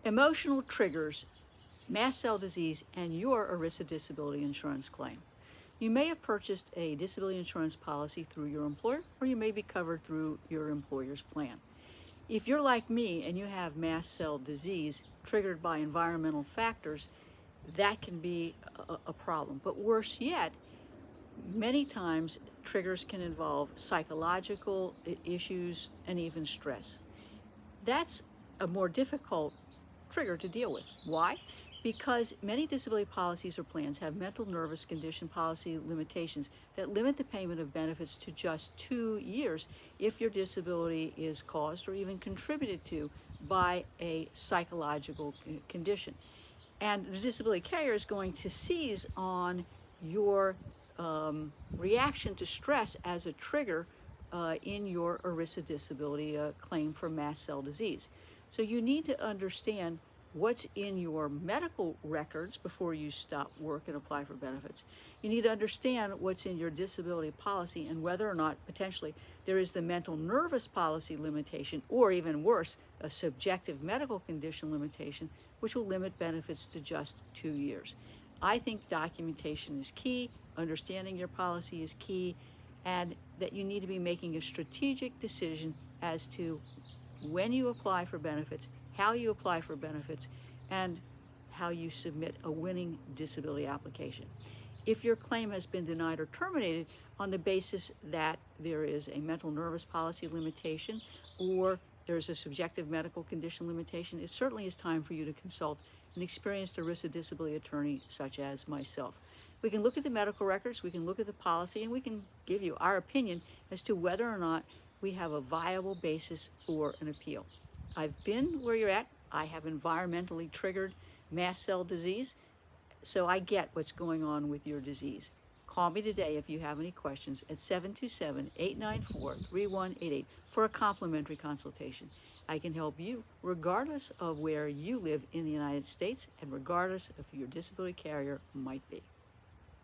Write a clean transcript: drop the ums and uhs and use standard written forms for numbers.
Emotional triggers mast cell disease and your ERISA disability insurance claim. You may have purchased a disability insurance policy through your employer, or you may be covered through your employer's plan. If you're like me and you have mast cell disease triggered by environmental factors, that can be a problem. But worse yet, many times triggers can involve psychological issues and even stress. That's a more difficult trigger to deal with. Why? Because many disability policies or plans have mental nervous condition policy limitations that limit the payment of benefits to just 2 years if your disability is caused or even contributed to by a psychological condition. And the disability carrier is going to seize on your reaction to stress as a trigger in your ERISA disability claim for mast cell disease. So you need to understand what's in your medical records before you stop work and apply for benefits. You need to understand what's in your disability policy and whether or not potentially there is the mental nervous policy limitation, or even worse, a subjective medical condition limitation, which will limit benefits to just 2 years. I think documentation is key, understanding your policy is key, and that you need to be making a strategic decision as to when you apply for benefits, how you apply for benefits, and how you submit a winning disability application. If your claim has been denied or terminated on the basis that there is a mental nervous policy limitation or there's a subjective medical condition limitation, it certainly is time for you to consult an experienced ERISA disability attorney such as myself. We can look at the medical records, we can look at the policy, and we can give you our opinion as to whether or not we have a viable basis for an appeal. I've been where you're at. I have environmentally triggered mast cell disease, so I get what's going on with your disease. Call me today if you have any questions at 727-894-3188 for a complimentary consultation. I can help you regardless of where you live in the United States and regardless of who your disability carrier might be.